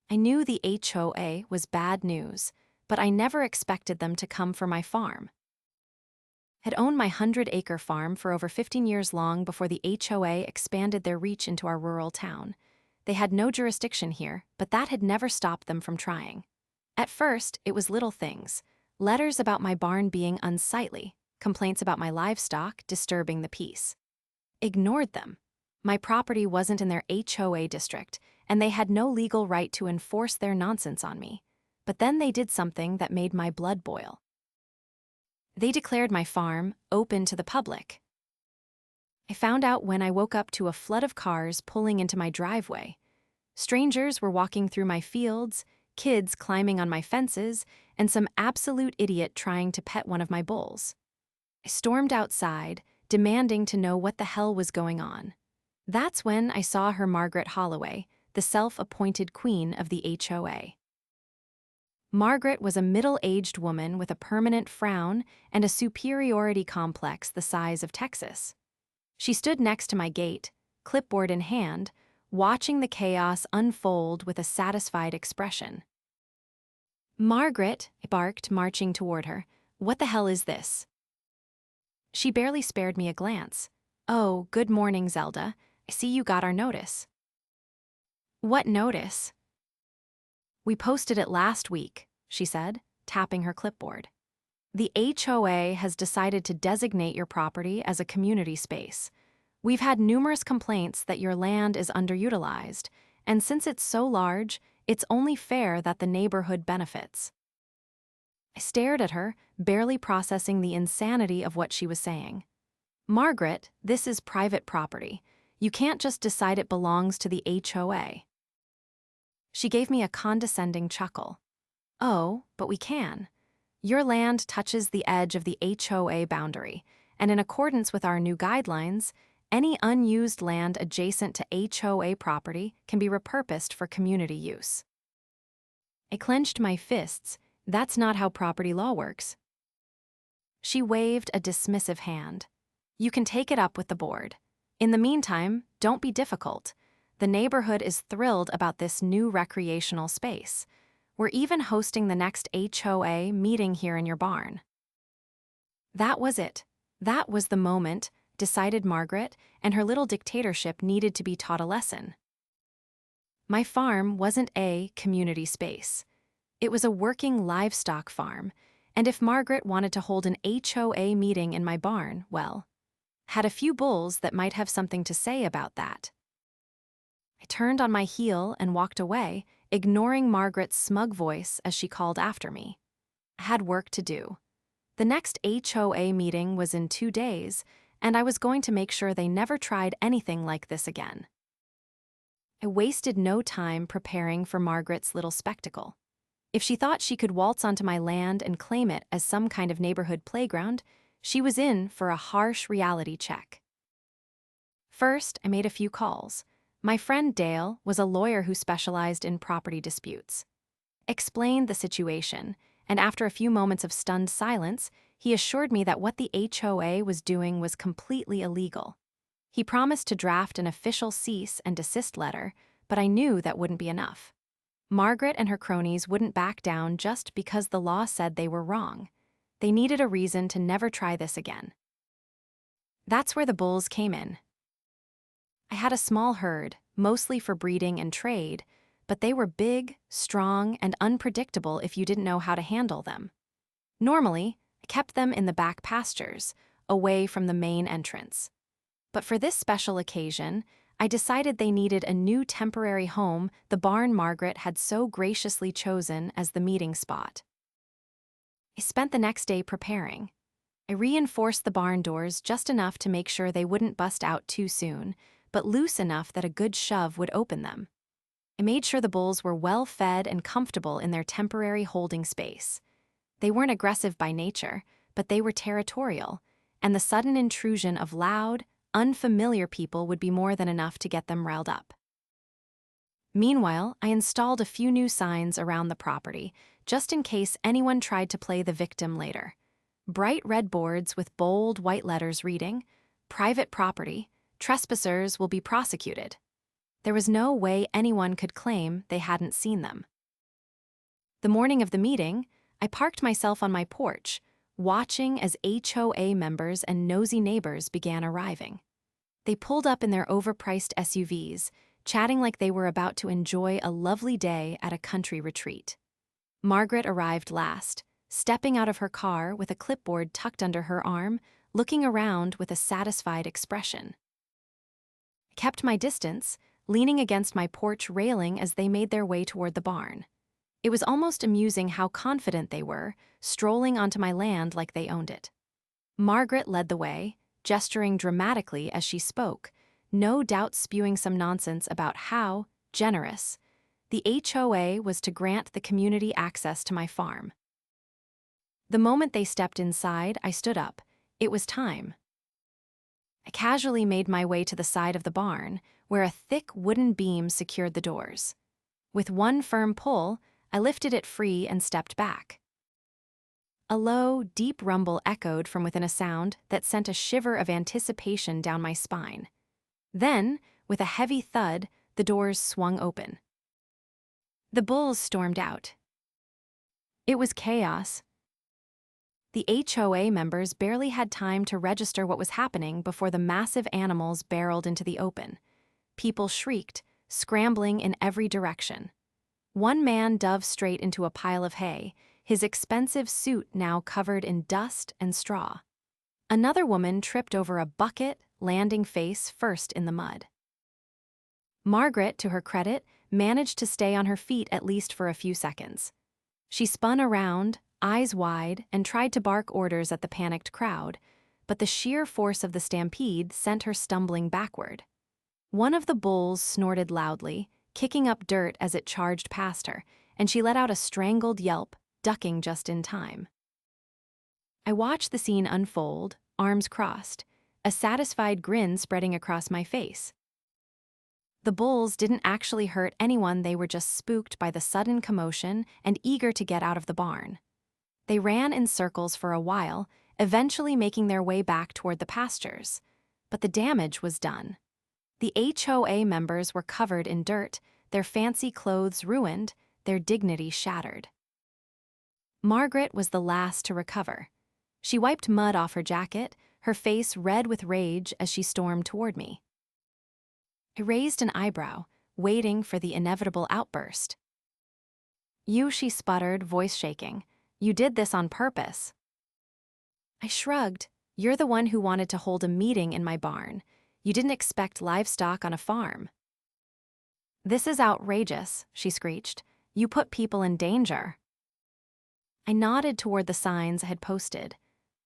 I knew the HOA was bad news, but I never expected them to come for my farm. Had owned my 100-acre farm for over 15 years long before the HOA expanded their reach into our rural town. They had no jurisdiction here, but that had never stopped them from trying. At first, it was little things. Letters about my barn being unsightly, complaints about my livestock disturbing the peace. Ignored them. My property wasn't in their HOA district, and they had no legal right to enforce their nonsense on me. But then they did something that made my blood boil. They declared my farm open to the public. I found out when I woke up to a flood of cars pulling into my driveway. Strangers were walking through my fields, kids climbing on my fences, and some absolute idiot trying to pet one of my bulls. I stormed outside, demanding to know what the hell was going on. That's when I saw her Margaret Holloway, the self-appointed queen of the HOA. Margaret was a middle-aged woman with a permanent frown and a superiority complex the size of Texas. She stood next to my gate, clipboard in hand, watching the chaos unfold with a satisfied expression. "Margaret," I barked, marching toward her, "what the hell is this?" She barely spared me a glance. "Oh, good morning, Zelda. I see you got our notice." "What notice?" "We posted it last week," she said, tapping her clipboard. "The HOA has decided to designate your property as a community space. We've had numerous complaints that your land is underutilized, and since it's so large, it's only fair that the neighborhood benefits." I stared at her, barely processing the insanity of what she was saying. "Margaret, this is private property. You can't just decide it belongs to the HOA." She gave me a condescending chuckle. "Oh, but we can. Your land touches the edge of the HOA boundary, and in accordance with our new guidelines, any unused land adjacent to HOA property can be repurposed for community use." I clenched my fists. That's not how property law works. She waved a dismissive hand. "You can take it up with the board. In the meantime, don't be difficult. The neighborhood is thrilled about this new recreational space. We're even hosting the next HOA meeting here in your barn." That was it. That was the moment, decided Margaret, and her little dictatorship needed to be taught a lesson. My farm wasn't a community space. It was a working livestock farm, and if Margaret wanted to hold an HOA meeting in my barn, well, had a few bulls that might have something to say about that. I turned on my heel and walked away, ignoring Margaret's smug voice as she called after me. I had work to do. The next HOA meeting was in 2 days, and I was going to make sure they never tried anything like this again. I wasted no time preparing for Margaret's little spectacle. If she thought she could waltz onto my land and claim it as some kind of neighborhood playground, she was in for a harsh reality check. First, I made a few calls. My friend Dale was a lawyer who specialized in property disputes. Explained the situation, and after a few moments of stunned silence, he assured me that what the HOA was doing was completely illegal. He promised to draft an official cease and desist letter, but I knew that wouldn't be enough. Margaret and her cronies wouldn't back down just because the law said they were wrong. They needed a reason to never try this again. That's where the bulls came in. I had a small herd, mostly for breeding and trade, but they were big, strong, and unpredictable if you didn't know how to handle them. Normally, I kept them in the back pastures, away from the main entrance. But for this special occasion, I decided they needed a new temporary home the barn Margaret had so graciously chosen as the meeting spot. I spent the next day preparing. I reinforced the barn doors just enough to make sure they wouldn't bust out too soon, but loose enough that a good shove would open them. I made sure the bulls were well fed and comfortable in their temporary holding space. They weren't aggressive by nature, but they were territorial, and the sudden intrusion of loud, unfamiliar people would be more than enough to get them riled up. Meanwhile, I installed a few new signs around the property, just in case anyone tried to play the victim later. Bright red boards with bold white letters reading, "Private property. Trespassers will be prosecuted." There was no way anyone could claim they hadn't seen them. The morning of the meeting, I parked myself on my porch, watching as HOA members and nosy neighbors began arriving. They pulled up in their overpriced SUVs, chatting like they were about to enjoy a lovely day at a country retreat. Margaret arrived last, stepping out of her car with a clipboard tucked under her arm, looking around with a satisfied expression. I kept my distance, leaning against my porch railing as they made their way toward the barn. It was almost amusing how confident they were, strolling onto my land like they owned it. Margaret led the way, gesturing dramatically as she spoke, no doubt spewing some nonsense about how generous the HOA was to grant the community access to my farm. The moment they stepped inside, I stood up. It was time. I casually made my way to the side of the barn, where a thick wooden beam secured the doors. With one firm pull, I lifted it free and stepped back. A low, deep rumble echoed from within, a sound that sent a shiver of anticipation down my spine. Then, with a heavy thud, the doors swung open. The bulls stormed out. It was chaos. The HOA members barely had time to register what was happening before the massive animals barreled into the open. People shrieked, scrambling in every direction. One man dove straight into a pile of hay, his expensive suit now covered in dust and straw. Another woman tripped over a bucket, landing face first in the mud. Margaret, to her credit, managed to stay on her feet at least for a few seconds. She spun around, eyes wide, and tried to bark orders at the panicked crowd, but the sheer force of the stampede sent her stumbling backward. One of the bulls snorted loudly, kicking up dirt as it charged past her, and she let out a strangled yelp, ducking just in time. I watched the scene unfold, arms crossed, a satisfied grin spreading across my face. The bulls didn't actually hurt anyone, they were just spooked by the sudden commotion and eager to get out of the barn. They ran in circles for a while, eventually making their way back toward the pastures. But the damage was done. The HOA members were covered in dirt, their fancy clothes ruined, their dignity shattered. Margaret was the last to recover. She wiped mud off her jacket, her face red with rage as she stormed toward me. I raised an eyebrow, waiting for the inevitable outburst. "You," she sputtered, voice shaking. "You did this on purpose." I shrugged. "You're the one who wanted to hold a meeting in my barn. You didn't expect livestock on a farm." "This is outrageous," she screeched. "You put people in danger." I nodded toward the signs I had posted.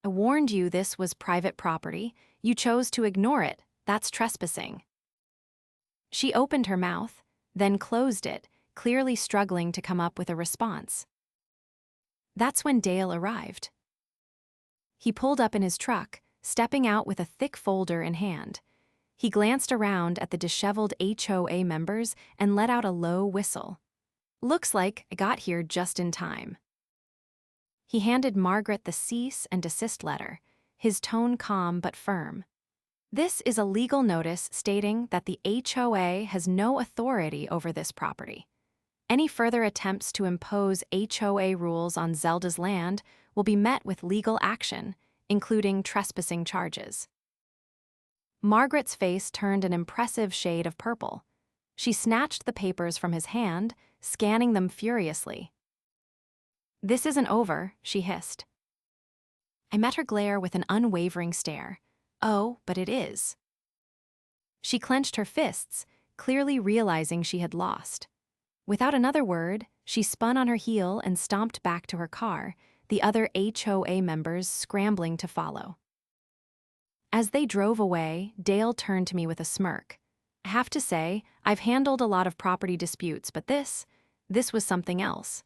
"I warned you this was private property. You chose to ignore it. That's trespassing." She opened her mouth, then closed it, clearly struggling to come up with a response. That's when Dale arrived. He pulled up in his truck, stepping out with a thick folder in hand. He glanced around at the disheveled HOA members and let out a low whistle. "Looks like I got here just in time." He handed Margaret the cease and desist letter, his tone calm but firm. "This is a legal notice stating that the HOA has no authority over this property. Any further attempts to impose HOA rules on Zelda's land will be met with legal action, including trespassing charges." Margaret's face turned an impressive shade of purple. She snatched the papers from his hand, scanning them furiously. "This isn't over," she hissed. I met her glare with an unwavering stare. "Oh, but it is." She clenched her fists, clearly realizing she had lost. Without another word, she spun on her heel and stomped back to her car, the other HOA members scrambling to follow. As they drove away, Dale turned to me with a smirk. "I have to say, I've handled a lot of property disputes, but this was something else."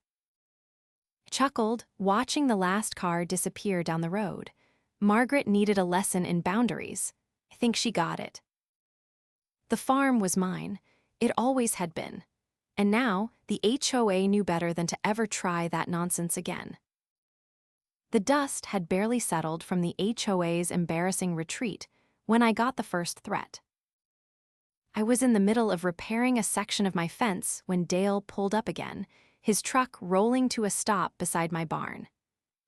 I chuckled, watching the last car disappear down the road. Margaret needed a lesson in boundaries. I think she got it. The farm was mine. It always had been. And now, the HOA knew better than to ever try that nonsense again. The dust had barely settled from the HOA's embarrassing retreat when I got the first threat. I was in the middle of repairing a section of my fence when Dale pulled up again, his truck rolling to a stop beside my barn.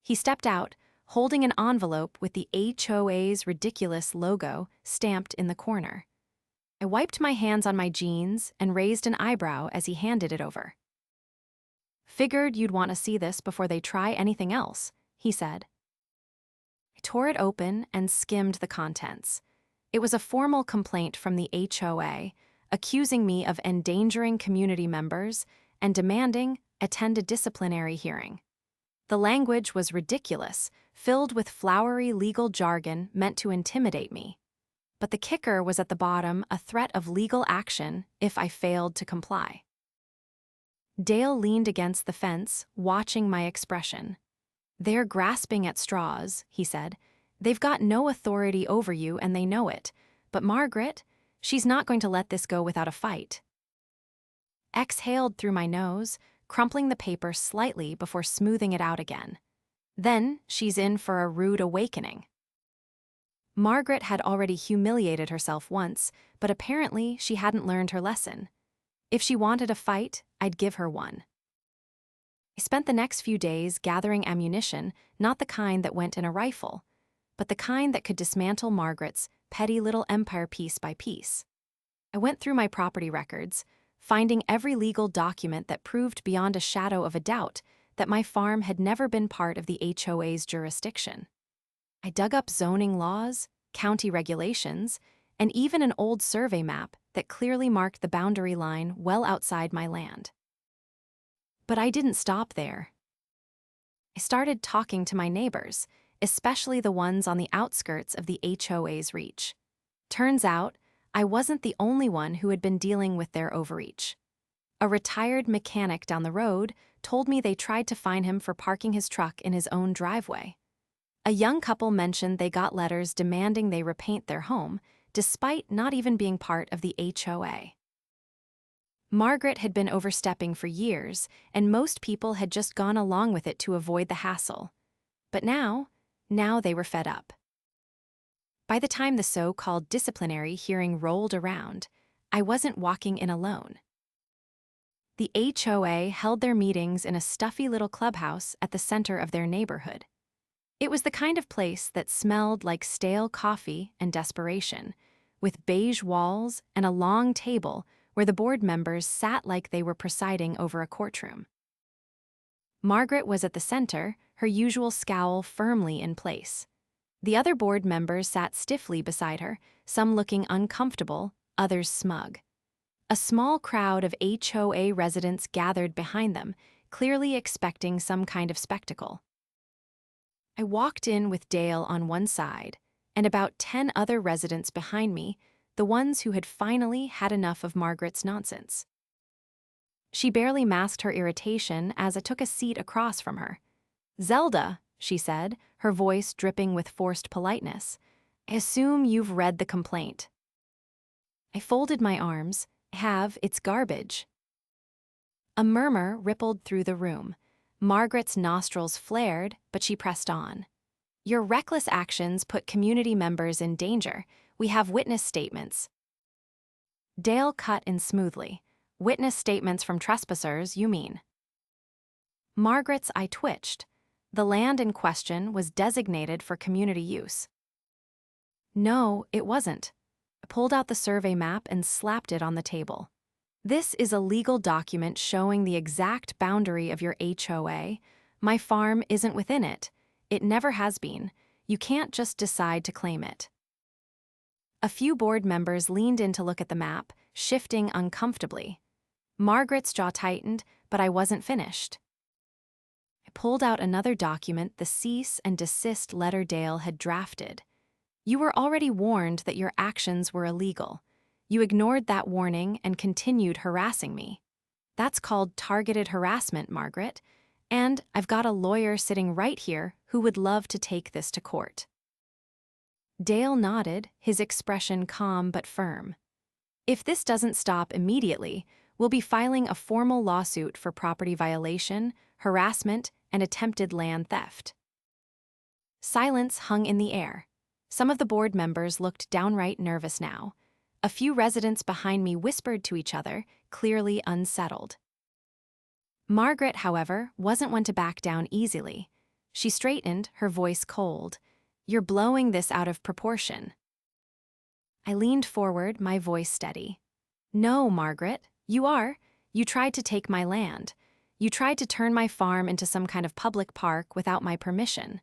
He stepped out, holding an envelope with the HOA's ridiculous logo stamped in the corner. I wiped my hands on my jeans and raised an eyebrow as he handed it over. "Figured you'd want to see this before they try anything else," he said. I tore it open and skimmed the contents. It was a formal complaint from the HOA, accusing me of endangering community members and demanding attend a disciplinary hearing. The language was ridiculous, filled with flowery legal jargon meant to intimidate me. But the kicker was at the bottom, a threat of legal action if I failed to comply. Dale leaned against the fence, watching my expression. "They're grasping at straws," he said. "They've got no authority over you and they know it. But Margaret, she's not going to let this go without a fight." Exhaled through my nose, crumpling the paper slightly before smoothing it out again. Then she's in for a rude awakening. Margaret had already humiliated herself once, but apparently she hadn't learned her lesson. If she wanted a fight, I'd give her one. I spent the next few days gathering ammunition, not the kind that went in a rifle, but the kind that could dismantle Margaret's petty little empire piece by piece. I went through my property records, finding every legal document that proved beyond a shadow of a doubt that my farm had never been part of the HOA's jurisdiction. I dug up zoning laws, county regulations, and even an old survey map that clearly marked the boundary line well outside my land. But I didn't stop there. I started talking to my neighbors, especially the ones on the outskirts of the HOA's reach. Turns out, I wasn't the only one who had been dealing with their overreach. A retired mechanic down the road told me they tried to fine him for parking his truck in his own driveway. A young couple mentioned they got letters demanding they repaint their home, despite not even being part of the HOA. Margaret had been overstepping for years, and most people had just gone along with it to avoid the hassle. But now they were fed up. By the time the so-called disciplinary hearing rolled around, I wasn't walking in alone. The HOA held their meetings in a stuffy little clubhouse at the center of their neighborhood. It was the kind of place that smelled like stale coffee and desperation, with beige walls and a long table where the board members sat like they were presiding over a courtroom. Margaret was at the center, her usual scowl firmly in place. The other board members sat stiffly beside her, some looking uncomfortable, others smug. A small crowd of HOA residents gathered behind them, clearly expecting some kind of spectacle. I walked in with Dale on one side, and about 10 other residents behind me, the ones who had finally had enough of Margaret's nonsense. She barely masked her irritation as I took a seat across from her. "Zelda," she said, her voice dripping with forced politeness, "I assume you've read the complaint." I folded my arms. It's garbage." A murmur rippled through the room. Margaret's nostrils flared, but she pressed on. "Your reckless actions put community members in danger. We have witness statements." Dale cut in smoothly. "Witness statements from trespassers, you mean?" Margaret's eye twitched. The land in question was designated for community use. "No, it wasn't." I pulled out the survey map and slapped it on the table. "This is a legal document showing the exact boundary of your HOA. My farm isn't within it. It never has been. You can't just decide to claim it." A few board members leaned in to look at the map, shifting uncomfortably. Margaret's jaw tightened, but I wasn't finished. I pulled out another document, the cease and desist letter Dale had drafted. "You were already warned that your actions were illegal. You ignored that warning and continued harassing me. That's called targeted harassment, Margaret, and I've got a lawyer sitting right here who would love to take this to court." Dale nodded, his expression calm but firm. "If this doesn't stop immediately, we'll be filing a formal lawsuit for property violation, harassment, and attempted land theft." Silence hung in the air. Some of the board members looked downright nervous now. A A few residents behind me whispered to each other, clearly unsettled. Margaret, however, wasn't one to back down easily. She straightened, her voice cold. "You're blowing this out of proportion." I leaned forward, my voice steady. "No, Margaret, you are. You tried to take my land. You tried to turn my farm into some kind of public park without my permission.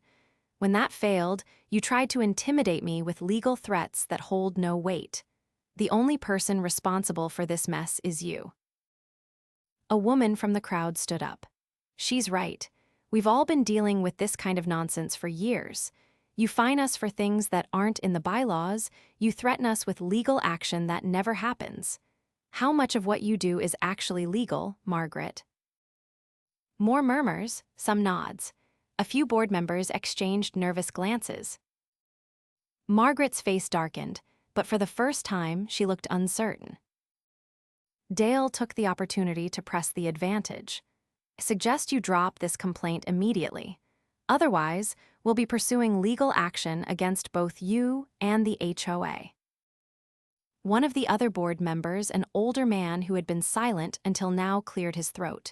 When that failed, you tried to intimidate me with legal threats that hold no weight. The only person responsible for this mess is you." A woman from the crowd stood up. "She's right. We've all been dealing with this kind of nonsense for years. You fine us for things that aren't in the bylaws, you threaten us with legal action that never happens. How much of what you do is actually legal, Margaret?" More murmurs, some nods. A few board members exchanged nervous glances. Margaret's face darkened, but for the first time, she looked uncertain. Dale took the opportunity to press the advantage. "I suggest you drop this complaint immediately. Otherwise, we'll be pursuing legal action against both you and the HOA." One of the other board members, an older man who had been silent until now, cleared his throat.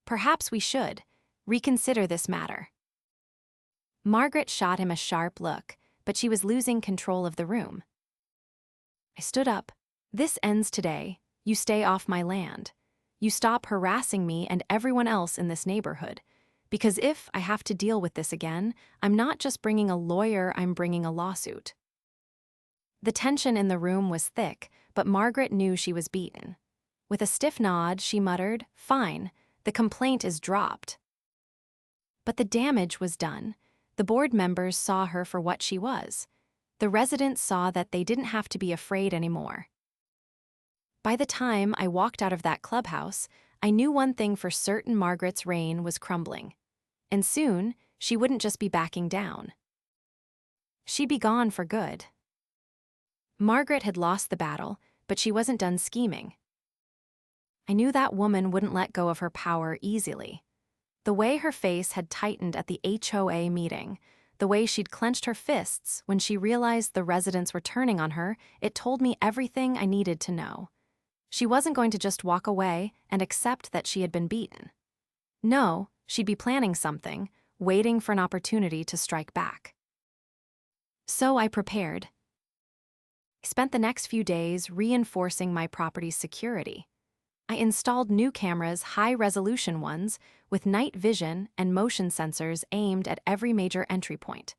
"Perhaps we should reconsider this matter." Margaret shot him a sharp look, but she was losing control of the room. I stood up. "This ends today. You stay off my land. You stop harassing me and everyone else in this neighborhood. Because if I have to deal with this again, I'm not just bringing a lawyer, I'm bringing a lawsuit." The tension in the room was thick, but Margaret knew she was beaten. With a stiff nod, she muttered, "Fine, the complaint is dropped." But the damage was done. The board members saw her for what she was. The residents saw that they didn't have to be afraid anymore. By the time I walked out of that clubhouse, I knew one thing for certain: Margaret's reign was crumbling. And soon, she wouldn't just be backing down. She'd be gone for good. Margaret had lost the battle, but she wasn't done scheming. I knew that woman wouldn't let go of her power easily. The way her face had tightened at the HOA meeting, the way she'd clenched her fists when she realized the residents were turning on her, it told me everything I needed to know. She wasn't going to just walk away and accept that she had been beaten. No, she'd be planning something, waiting for an opportunity to strike back. So I prepared. I spent the next few days reinforcing my property's security. I installed new cameras, high-resolution ones, with night vision and motion sensors aimed at every major entry point.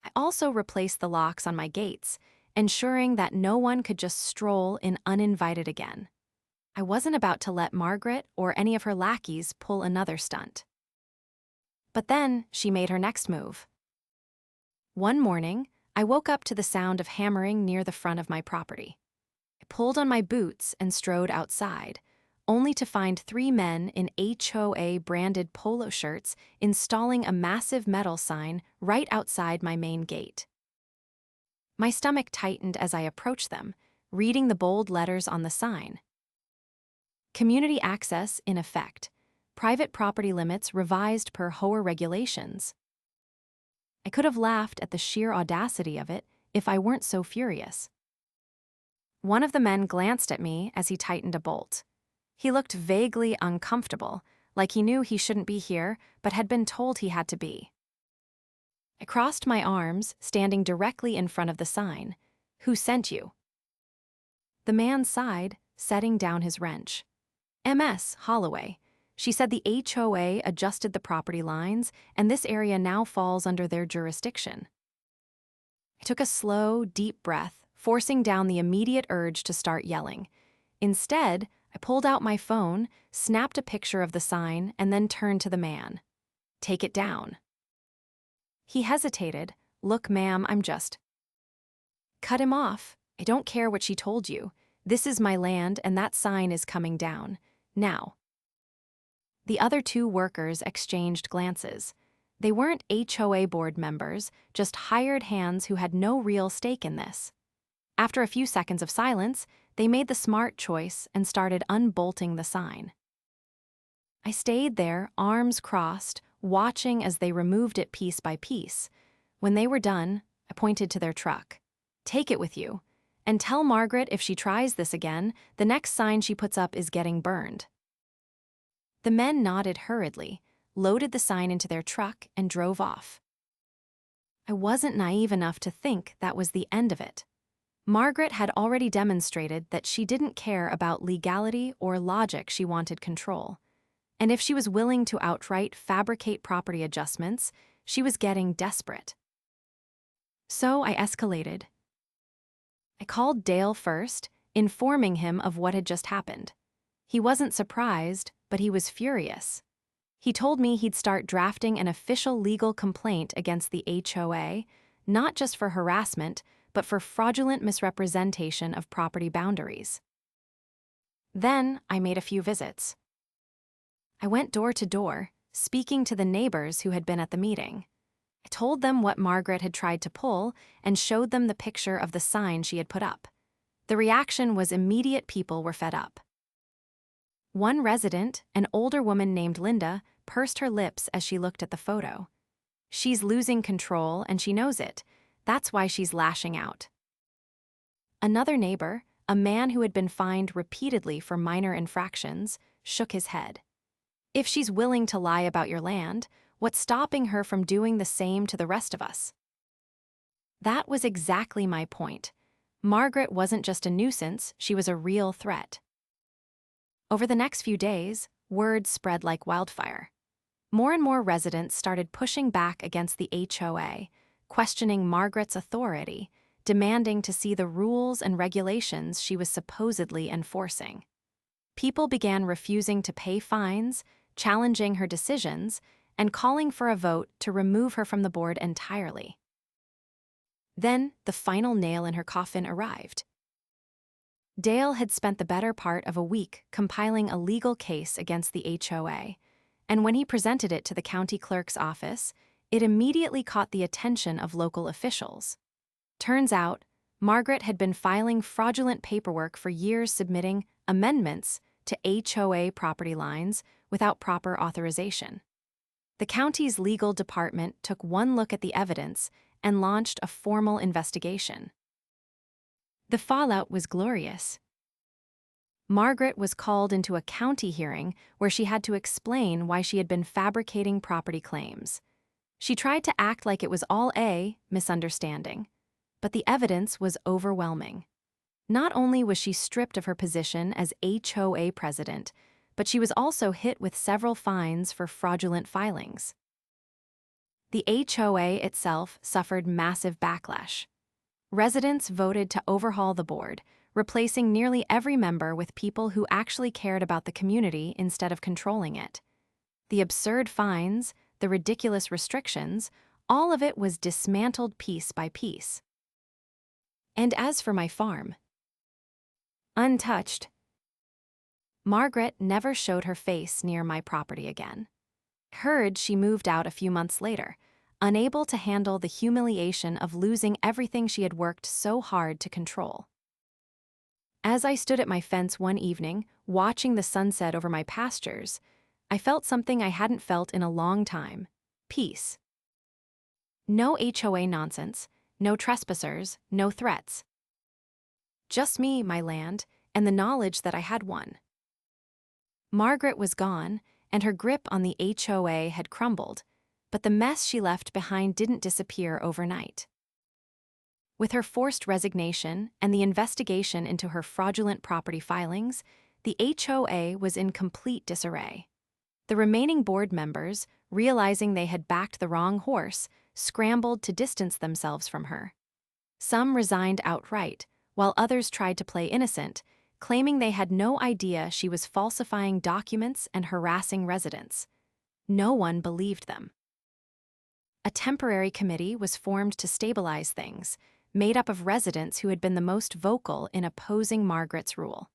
I also replaced the locks on my gates, ensuring that no one could just stroll in uninvited again. I wasn't about to let Margaret or any of her lackeys pull another stunt. But then she made her next move. One morning, I woke up to the sound of hammering near the front of my property. I pulled on my boots and strode outside, only to find 3 men in HOA-branded polo shirts installing a massive metal sign right outside my main gate. My stomach tightened as I approached them, reading the bold letters on the sign. Community access in effect. Private property limits revised per HOA regulations. I could have laughed at the sheer audacity of it if I weren't so furious. One of the men glanced at me as he tightened a bolt. He looked vaguely uncomfortable, like he knew he shouldn't be here, but had been told he had to be. I crossed my arms, standing directly in front of the sign. "Who sent you?" The man sighed, setting down his wrench. "MS Holloway. She said the HOA adjusted the property lines, and this area now falls under their jurisdiction." I took a slow, deep breath, forcing down the immediate urge to start yelling. Instead, I pulled out my phone, snapped a picture of the sign, and then turned to the man. "Take it down." He hesitated. "Look, ma'am, I'm just..." "Cut him off. I don't care what she told you. This is my land, and that sign is coming down. Now." The other 2 workers exchanged glances. They weren't HOA board members, just hired hands who had no real stake in this. After a few seconds of silence, they made the smart choice and started unbolting the sign. I stayed there, arms crossed, watching as they removed it piece by piece. When they were done, I pointed to their truck. "Take it with you. And tell Margaret if she tries this again, the next sign she puts up is getting burned." The men nodded hurriedly, loaded the sign into their truck, and drove off. I wasn't naive enough to think that was the end of it. Margaret had already demonstrated that she didn't care about legality or logic. She wanted control. And if she was willing to outright fabricate property adjustments, she was getting desperate. So I escalated. I called Dale first, informing him of what had just happened. He wasn't surprised, but he was furious. He told me he'd start drafting an official legal complaint against the HOA, not just for harassment, but for fraudulent misrepresentation of property boundaries. Then I made a few visits. I went door to door, speaking to the neighbors who had been at the meeting. I told them what Margaret had tried to pull and showed them the picture of the sign she had put up. The reaction was immediate. People were fed up. One resident, an older woman named Linda, pursed her lips as she looked at the photo. She's losing control and she knows it. That's why she's lashing out. Another neighbor, a man who had been fined repeatedly for minor infractions, shook his head. If she's willing to lie about your land, what's stopping her from doing the same to the rest of us? That was exactly my point. Margaret wasn't just a nuisance, she was a real threat. Over the next few days, word spread like wildfire. More and more residents started pushing back against the HOA, questioning Margaret's authority, demanding to see the rules and regulations she was supposedly enforcing. People began refusing to pay fines, challenging her decisions, and calling for a vote to remove her from the board entirely. Then, the final nail in her coffin arrived. Dale had spent the better part of a week compiling a legal case against the HOA, and when he presented it to the county clerk's office, it immediately caught the attention of local officials. Turns out, Margaret had been filing fraudulent paperwork for years, submitting amendments to HOA property lines without proper authorization. The county's legal department took one look at the evidence and launched a formal investigation. The fallout was glorious. Margaret was called into a county hearing where she had to explain why she had been fabricating property claims. She tried to act like it was all a misunderstanding, but the evidence was overwhelming. Not only was she stripped of her position as HOA president, but she was also hit with several fines for fraudulent filings. The HOA itself suffered massive backlash. Residents voted to overhaul the board, replacing nearly every member with people who actually cared about the community instead of controlling it. The absurd fines, the ridiculous restrictions, all of it was dismantled piece by piece. And as for my farm, untouched, Margaret never showed her face near my property again. Heard she moved out a few months later, unable to handle the humiliation of losing everything she had worked so hard to control. As I stood at my fence one evening, watching the sunset over my pastures, I felt something I hadn't felt in a long time: peace. No HOA nonsense, no trespassers, no threats. Just me, my land, and the knowledge that I had won. Margaret was gone, and her grip on the HOA had crumbled, but the mess she left behind didn't disappear overnight. With her forced resignation and the investigation into her fraudulent property filings, the HOA was in complete disarray. The remaining board members, realizing they had backed the wrong horse, scrambled to distance themselves from her. Some resigned outright, while others tried to play innocent, claiming they had no idea she was falsifying documents and harassing residents. No one believed them. A temporary committee was formed to stabilize things, made up of residents who had been the most vocal in opposing Margaret's rule.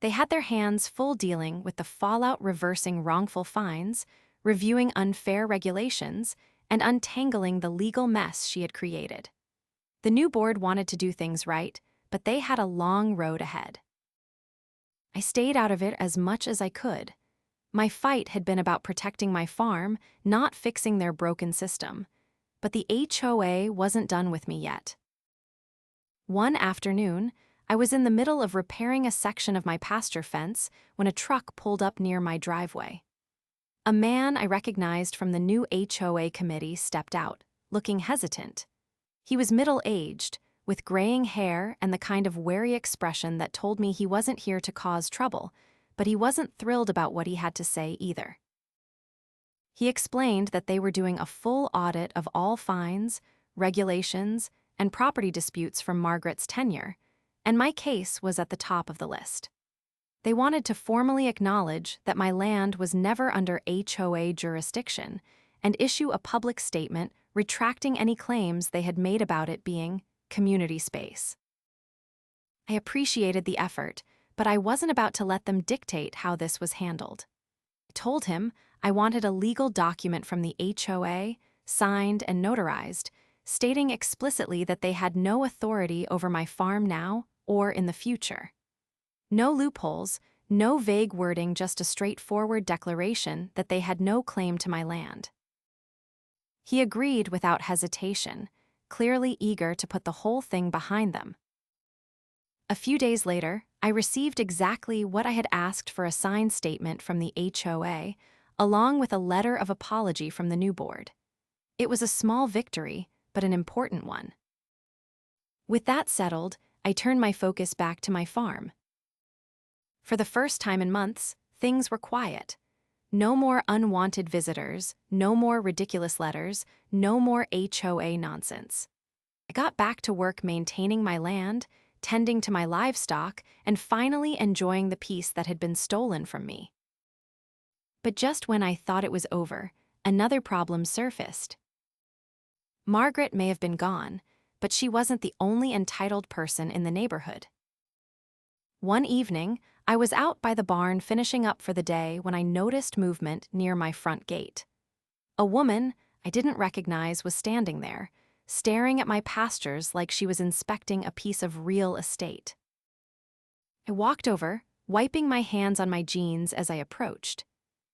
They had their hands full dealing with the fallout, reversing wrongful fines, reviewing unfair regulations, and untangling the legal mess she had created. The new board wanted to do things right, but they had a long road ahead. I stayed out of it as much as I could. My fight had been about protecting my farm, not fixing their broken system. But the HOA wasn't done with me yet. One afternoon, I was in the middle of repairing a section of my pasture fence when a truck pulled up near my driveway. A man I recognized from the new HOA committee stepped out, looking hesitant. He was middle-aged, with graying hair and the kind of wary expression that told me he wasn't here to cause trouble, but he wasn't thrilled about what he had to say either. He explained that they were doing a full audit of all fines, regulations, and property disputes from Margaret's tenure, and my case was at the top of the list. They wanted to formally acknowledge that my land was never under HOA jurisdiction and issue a public statement retracting any claims they had made about it being community space. I appreciated the effort, but I wasn't about to let them dictate how this was handled. I told him I wanted a legal document from the HOA, signed and notarized, stating explicitly that they had no authority over my farm now or in the future. No loopholes, no vague wording, just a straightforward declaration that they had no claim to my land. He agreed without hesitation, clearly eager to put the whole thing behind them. A few days later, I received exactly what I had asked for: a signed statement from the HOA, along with a letter of apology from the new board. It was a small victory, but an important one. With that settled, I turned my focus back to my farm. For the first time in months, things were quiet. No more unwanted visitors, no more ridiculous letters, no more HOA nonsense. I got back to work maintaining my land, tending to my livestock, and finally enjoying the peace that had been stolen from me. But just when I thought it was over, another problem surfaced. Margaret may have been gone, but she wasn't the only entitled person in the neighborhood. One evening, I was out by the barn finishing up for the day when I noticed movement near my front gate. A woman I didn't recognize was standing there, staring at my pastures like she was inspecting a piece of real estate. I walked over, wiping my hands on my jeans as I approached.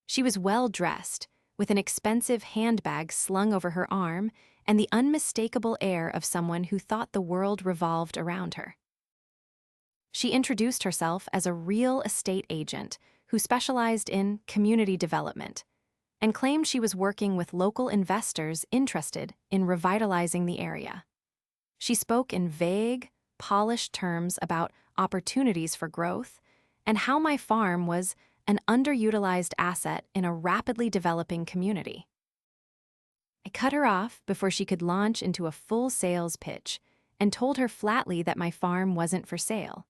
She was well dressed, with an expensive handbag slung over her arm and the unmistakable air of someone who thought the world revolved around her. She introduced herself as a real estate agent who specialized in community development and claimed she was working with local investors interested in revitalizing the area. She spoke in vague, polished terms about opportunities for growth and how my farm was an underutilized asset in a rapidly developing community. I cut her off before she could launch into a full sales pitch and told her flatly that my farm wasn't for sale.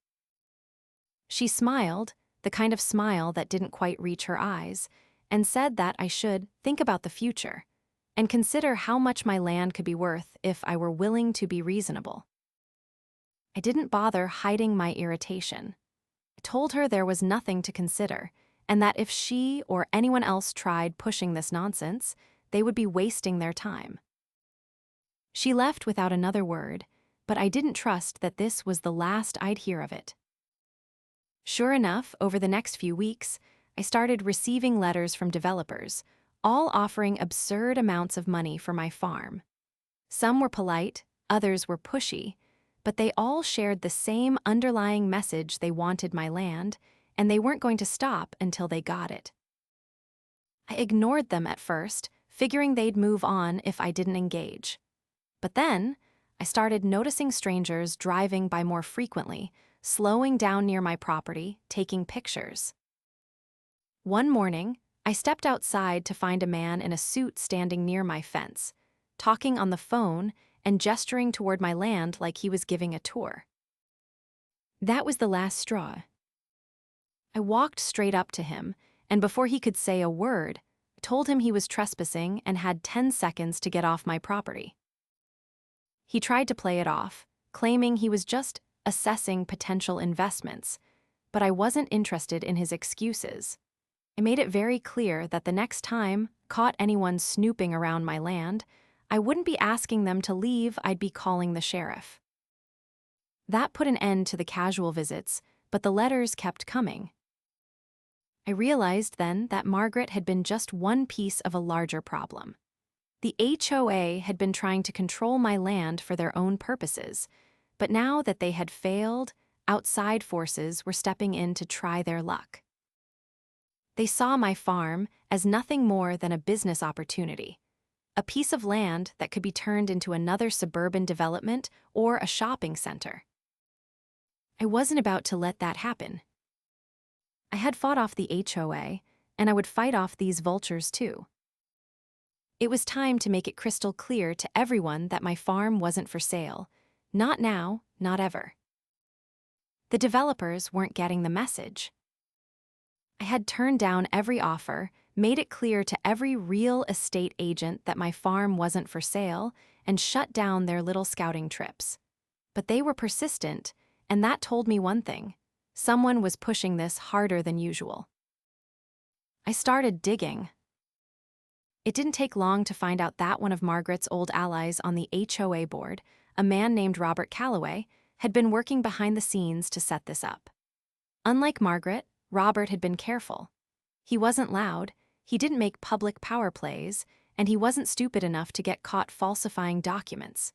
She smiled, the kind of smile that didn't quite reach her eyes, and said that I should think about the future and consider how much my land could be worth if I were willing to be reasonable. I didn't bother hiding my irritation. I told her there was nothing to consider, and that if she or anyone else tried pushing this nonsense, they would be wasting their time. She left without another word, but I didn't trust that this was the last I'd hear of it. Sure enough, over the next few weeks, I started receiving letters from developers, all offering absurd amounts of money for my farm. Some were polite, others were pushy, but they all shared the same underlying message: they wanted my land, and they weren't going to stop until they got it. I ignored them at first, figuring they'd move on if I didn't engage. But then, I started noticing strangers driving by more frequently, slowing down near my property, taking pictures. One morning, I stepped outside to find a man in a suit standing near my fence, talking on the phone and gesturing toward my land like he was giving a tour. That was the last straw. I walked straight up to him, and before he could say a word, I told him he was trespassing and had 10 seconds to get off my property. He tried to play it off, claiming he was just assessing potential investments, but I wasn't interested in his excuses. I made it very clear that the next time I caught anyone snooping around my land, I wouldn't be asking them to leave, I'd be calling the sheriff. That put an end to the casual visits, but the letters kept coming. I realized then that Margaret had been just one piece of a larger problem. The HOA had been trying to control my land for their own purposes, But now that they had failed, outside forces were stepping in to try their luck. They saw my farm as nothing more than a business opportunity, a piece of land that could be turned into another suburban development or a shopping center. I wasn't about to let that happen. I had fought off the HOA, and I would fight off these vultures too. It was time to make it crystal clear to everyone that my farm wasn't for sale. Not now, not ever. The developers weren't getting the message. I had turned down every offer, made it clear to every real estate agent that my farm wasn't for sale, and shut down their little scouting trips. But they were persistent, and that told me one thing: someone was pushing this harder than usual. I started digging. It didn't take long to find out that one of Margaret's old allies on the HOA board, a man named Robert Calloway, had been working behind the scenes to set this up. Unlike Margaret, Robert had been careful. He wasn't loud, he didn't make public power plays, and he wasn't stupid enough to get caught falsifying documents.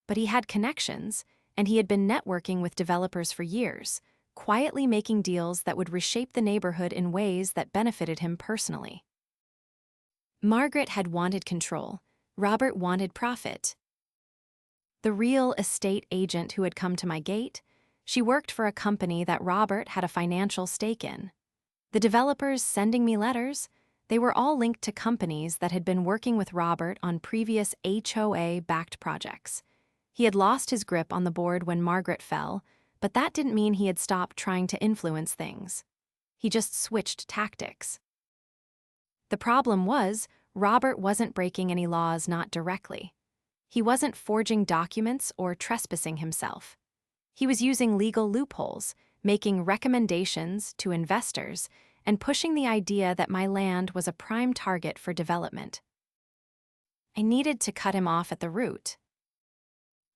But he had connections, and he had been networking with developers for years, quietly making deals that would reshape the neighborhood in ways that benefited him personally. Margaret had wanted control. Robert wanted profit. The real estate agent who had come to my gate, she worked for a company that Robert had a financial stake in. The developers sending me letters, they were all linked to companies that had been working with Robert on previous HOA-backed projects. He had lost his grip on the board when Margaret fell, but that didn't mean he had stopped trying to influence things. He just switched tactics. The problem was, Robert wasn't breaking any laws, not directly. He wasn't forging documents or trespassing himself. He was using legal loopholes, making recommendations to investors, and pushing the idea that my land was a prime target for development. I needed to cut him off at the root.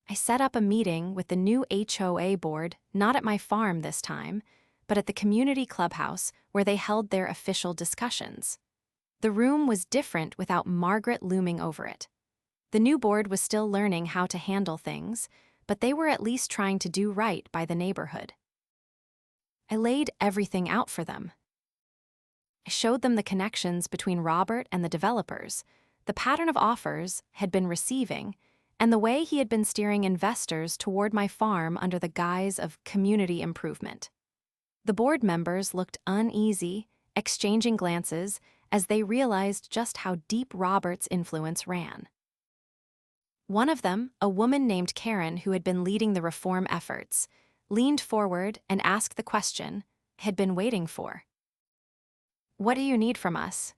I set up a meeting with the new HOA board, not at my farm this time, but at the community clubhouse where they held their official discussions. The room was different without Margaret looming over it. The new board was still learning how to handle things, but they were at least trying to do right by the neighborhood. I laid everything out for them. I showed them the connections between Robert and the developers, the pattern of offers had been receiving, and the way he had been steering investors toward my farm under the guise of community improvement. The board members looked uneasy, exchanging glances as they realized just how deep Robert's influence ran. One of them, a woman named Karen who had been leading the reform efforts, leaned forward and asked the question I had been waiting for. "What do you need from us?"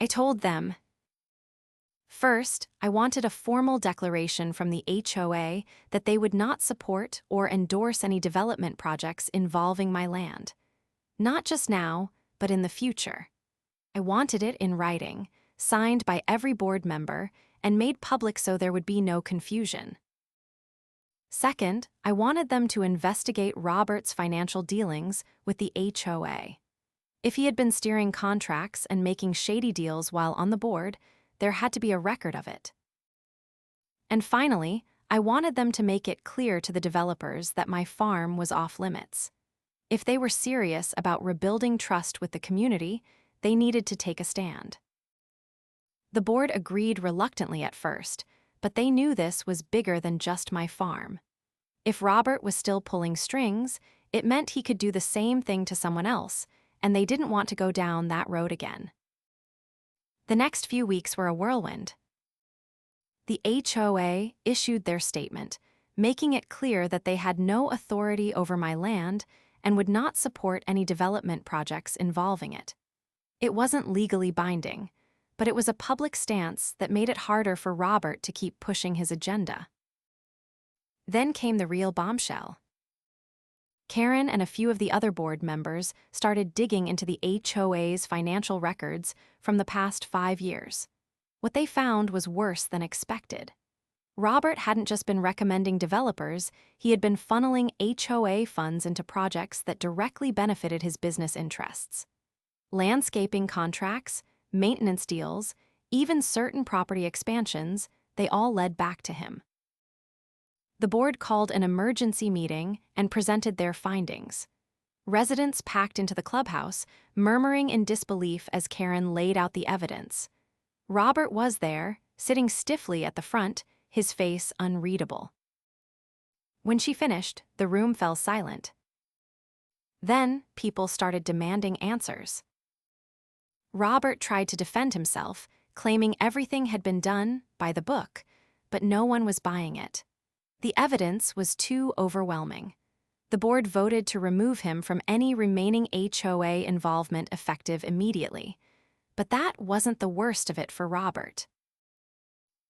I told them. First, I wanted a formal declaration from the HOA that they would not support or endorse any development projects involving my land. Not just now, but in the future. I wanted it in writing, signed by every board member, and made public so there would be no confusion. Second, I wanted them to investigate Robert's financial dealings with the HOA. If he had been steering contracts and making shady deals while on the board, there had to be a record of it. And finally, I wanted them to make it clear to the developers that my farm was off limits. If they were serious about rebuilding trust with the community, they needed to take a stand. The board agreed reluctantly at first, but they knew this was bigger than just my farm. If Robert was still pulling strings, it meant he could do the same thing to someone else, and they didn't want to go down that road again. The next few weeks were a whirlwind. The HOA issued their statement, making it clear that they had no authority over my land and would not support any development projects involving it. It wasn't legally binding, but it was a public stance that made it harder for Robert to keep pushing his agenda. Then came the real bombshell. Karen and a few of the other board members started digging into the HOA's financial records from the past 5 years. What they found was worse than expected. Robert hadn't just been recommending developers, he had been funneling HOA funds into projects that directly benefited his business interests. Landscaping contracts, maintenance deals, even certain property expansions, they all led back to him. The board called an emergency meeting and presented their findings. Residents packed into the clubhouse, murmuring in disbelief as Karen laid out the evidence. Robert was there, sitting stiffly at the front, his face unreadable. When she finished, the room fell silent. Then, people started demanding answers. Robert tried to defend himself, claiming everything had been done by the book, but no one was buying it. The evidence was too overwhelming. The board voted to remove him from any remaining HOA involvement effective immediately. But that wasn't the worst of it for Robert.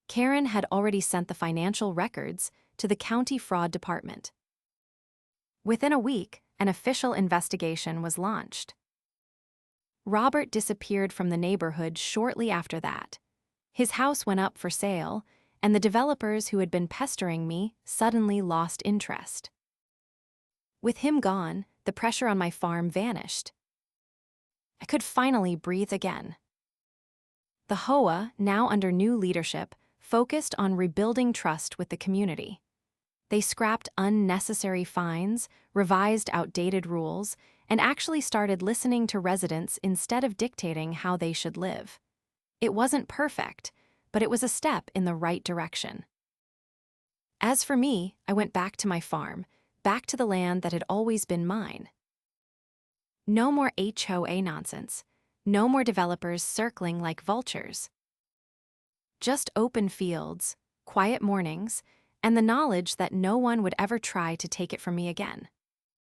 Karen had already sent the financial records to the county fraud department. Within a week, an official investigation was launched. Robert disappeared from the neighborhood shortly after that. His house went up for sale, and the developers who had been pestering me suddenly lost interest. With him gone, the pressure on my farm vanished. I could finally breathe again. The HOA, now under new leadership, focused on rebuilding trust with the community. They scrapped unnecessary fines, revised outdated rules, and actually started listening to residents instead of dictating how they should live. It wasn't perfect, but it was a step in the right direction. As for me, I went back to my farm, back to the land that had always been mine. No more HOA nonsense. No more developers circling like vultures. Just open fields, quiet mornings, and the knowledge that no one would ever try to take it from me again.